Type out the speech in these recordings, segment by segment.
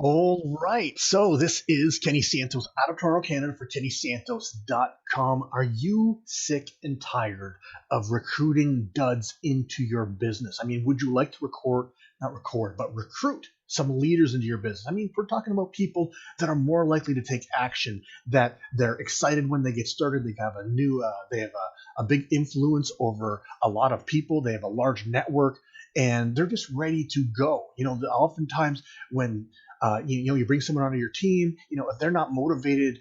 All right. So this is Kenny Santos out of Toronto, Canada for KennySantos.com. Are you sick and tired of recruiting duds into your business? I mean, would you like to not record, but recruit some leaders into your business? I mean, we're talking about people that are more likely to take action, that they're excited when they get started. They have a big influence over a lot of people. They have a large network and they're just ready to go. Oftentimes when you bring someone onto your team. If they're not motivated,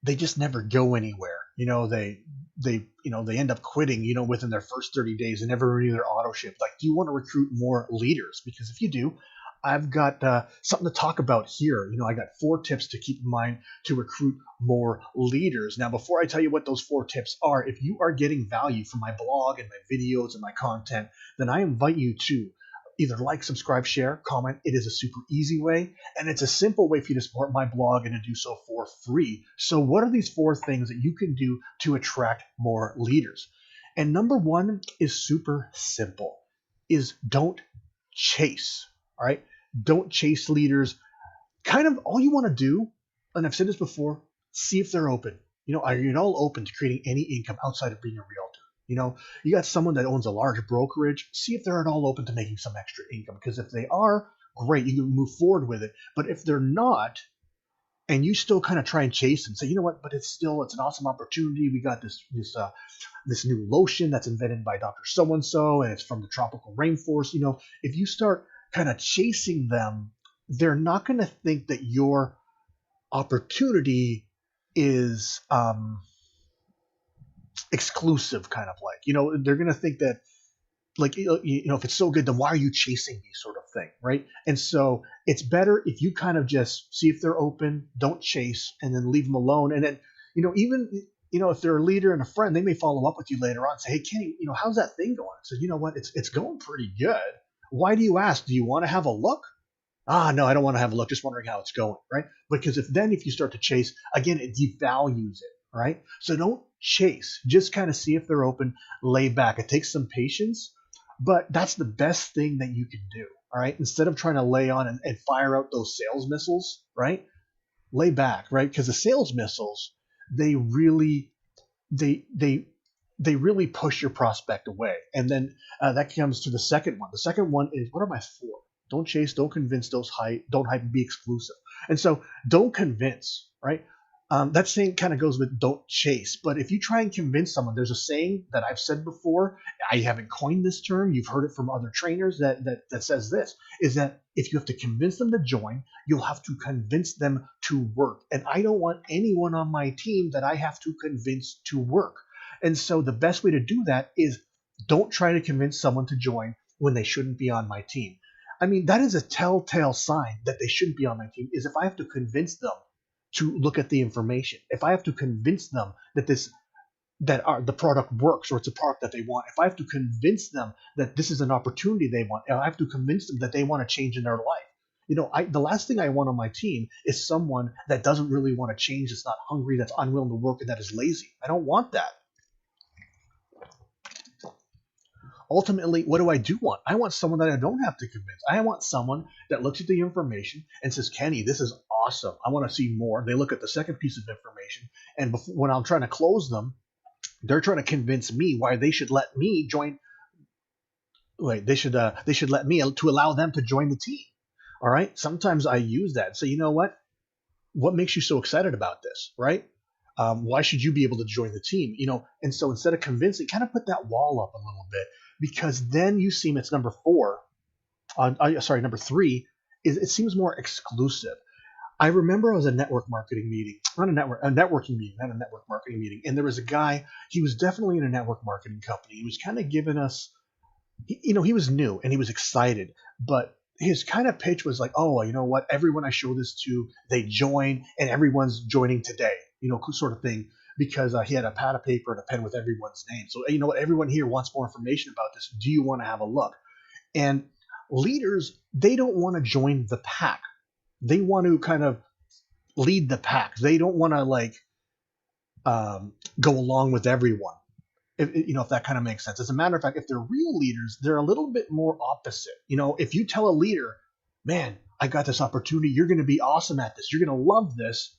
they just never go anywhere. They end up quitting. Within their first 30 days, and never renew their auto ship. Like, do you want to recruit more leaders? Because if you do, I've got something to talk about here. I got 4 tips to keep in mind to recruit more leaders. Now, before I tell you what those 4 tips are, if you are getting value from my blog and my videos and my content, then I invite you to either like, subscribe, share, comment. It is a super easy way, and it's a simple way for you to support my blog and to do so for free. So what are these 4 things that you can do to attract more leaders? And number 1 is super simple, is don't chase. All right. Don't chase leaders. Kind of all you want to do, and I've said this before, see if they're open. Are you at all open to creating any income outside of being a realtor? You got someone that owns a large brokerage, see if they're at all open to making some extra income. Because if they are, great, you can move forward with it. But if they're not, and you still kind of try and chase and say, you know what, but it's an awesome opportunity. We got this new lotion that's invented by Dr. So and so, and it's from the tropical rainforest. If you start kind of chasing them, they're not going to think that your opportunity is exclusive, kind of like, they're going to think that, like, if it's so good, then why are you chasing me, sort of thing, right? And so it's better if you kind of just see if they're open, don't chase, and then leave them alone. And then, even, if they're a leader and a friend, they may follow up with you later on and say, hey, Kenny, how's that thing going? So, you know what, it's going pretty good. Why do you ask? Do you want to have a look? No, I don't want to have a look. Just wondering how it's going, right? Because if you start to chase, again, it devalues it, right? So don't chase. Just kind of see if they're open, lay back. It takes some patience, but that's the best thing that you can do, all right? Instead of trying to lay on and fire out those sales missiles, right? Lay back, right? Because the sales missiles, they really, they really push your prospect away. And then that comes to the second one. The second one is, what am I for? Don't chase, don't convince, don't hype, and be exclusive. And so don't convince, right? That saying kind of goes with don't chase. But if you try and convince someone, there's a saying that I've said before. I haven't coined this term. You've heard it from other trainers that says this, is that if you have to convince them to join, you'll have to convince them to work. And I don't want anyone on my team that I have to convince to work. And so the best way to do that is don't try to convince someone to join when they shouldn't be on my team. I mean, that is a telltale sign that they shouldn't be on my team, is if I have to convince them to look at the information, if I have to convince them that the product works, or it's a product that they want, if I have to convince them that this is an opportunity they want, I have to convince them that they want to change in their life. The last thing I want on my team is someone that doesn't really want to change, that's not hungry, that's unwilling to work, and that is lazy. I don't want that. Ultimately, what do I do want? I want someone that I don't have to convince. I want someone that looks at the information and says, Kenny, this is awesome. I want to see more. They look at the second piece of information, and when I'm trying to close them, they're trying to convince me why they should let me join. Wait, they should let me, to allow them to join the team. All right. Sometimes I use that. So, you know what? What makes you so excited about this, right? Why should you be able to join the team? And so instead of convincing, kind of put that wall up a little bit, because then you seem, it's number 3, is it seems more exclusive. I remember I was at a networking meeting, not a network marketing meeting. And there was a guy, he was definitely in a network marketing company. He was kind of giving us, he was new and he was excited, but his kind of pitch was like, oh, you know what? Everyone I show this to, they join, and everyone's joining today, sort of thing, because he had a pad of paper and a pen with everyone's name. So, you know what? Everyone here wants more information about this. Do you want to have a look? And leaders, they don't want to join the pack. They want to kind of lead the pack. They don't want to go along with everyone. If that kind of makes sense. As a matter of fact, if they're real leaders, they're a little bit more opposite. If you tell a leader, man, I got this opportunity. You're going to be awesome at this. You're going to love this.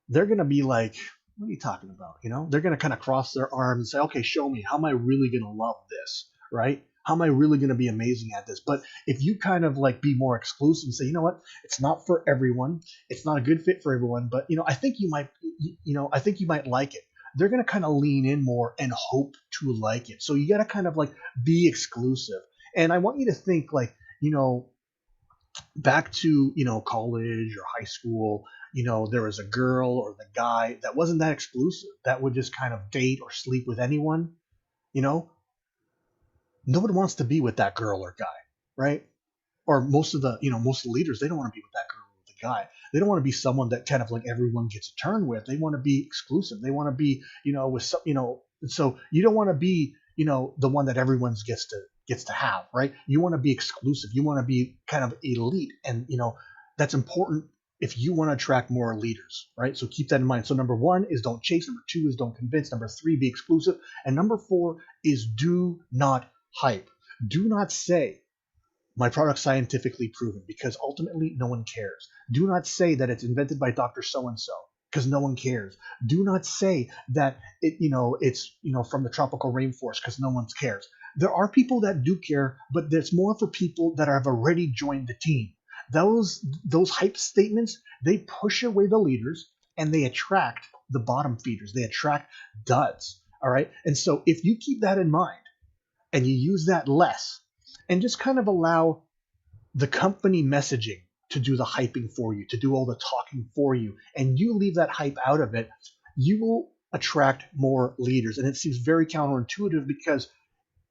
They're going to be like, what are you talking about? They're going to kind of cross their arms and say, okay, show me. How am I really going to love this? Right? How am I really going to be amazing at this? But if you kind of like be more exclusive and say, you know what, it's not for everyone. It's not a good fit for everyone. But, I think you might, I think you might like it. They're going to kind of lean in more and hope to like it. So you got to kind of like be exclusive. And I want you to think like, back to college or high school, there was a girl or the guy that wasn't that exclusive, that would just kind of date or sleep with anyone. you know no one wants to be with that girl or guy, right? Or most of the leaders, they don't want to be with that girl or the guy. They don't want to be someone that kind of like everyone gets a turn with. They want to be exclusive. They want to be with some, so you don't want to be the one that everyone gets to have, right? You want to be exclusive. You want to be kind of elite, and that's important if you want to attract more leaders, right? So keep that in mind. So number 1 is don't chase. Number 2 is don't convince. Number 3, be exclusive. And number 4 is do not hype. Do not say my product's scientifically proven, because ultimately no one cares. Do not say that it's invented by Dr. So-and-so, because no one cares. Do not say that it's from the tropical rainforest, because no one cares. There are people that do care, but it's more for people that have already joined the team. Those hype statements, they push away the leaders and they attract the bottom feeders. They attract duds. All right. And so if you keep that in mind and you use that less, and just kind of allow the company messaging to do the hyping for you, to do all the talking for you, and you leave that hype out of it, you will attract more leaders. And it seems very counterintuitive because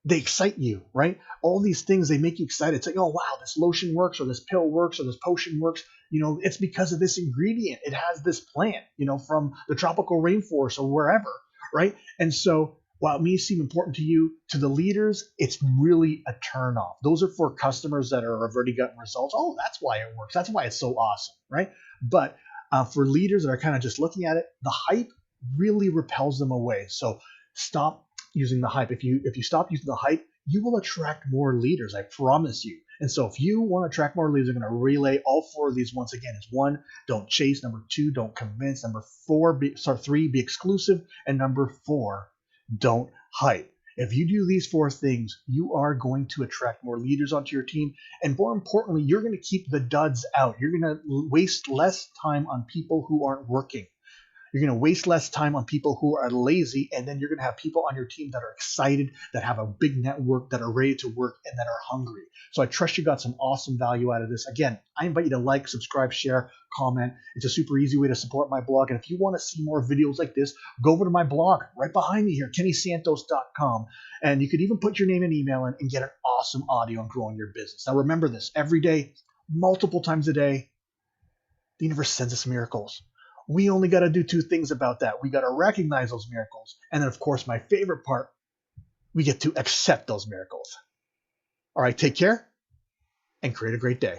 they excite you, right? All these things, they make you excited. It's like, oh, wow, this lotion works, or this pill works, or this potion works. It's because of this ingredient. It has this plant, from the tropical rainforest or wherever, right? And so while it may seem important to you, to the leaders, it's really a turnoff. Those are for customers that have already gotten results. Oh, that's why it works. That's why it's so awesome, right? But for leaders that are kind of just looking at it, the hype really repels them away. So stop using the hype. If you stop using the hype, you will attract more leaders. I promise you. And so if you want to attract more leaders, I'm going to relay all 4 of these once again. It's 1, don't chase. Number 2, don't convince. Number 3, be exclusive. And number 4, don't hype. If you do these 4 things, you are going to attract more leaders onto your team. And more importantly, you're going to keep the duds out. You're going to waste less time on people who aren't working. You're going to waste less time on people who are lazy, and then you're going to have people on your team that are excited, that have a big network, that are ready to work, and that are hungry. So I trust you got some awesome value out of this. Again, I invite you to like, subscribe, share, comment. It's a super easy way to support my blog. And if you want to see more videos like this, go over to my blog right behind me here, kennysantos.com. And you could even put your name and email in and get an awesome audio on growing your business. Now remember this, every day, multiple times a day, the universe sends us miracles. We only got to do 2 things about that. We got to recognize those miracles. And then, of course, my favorite part, we get to accept those miracles. All right, take care and create a great day.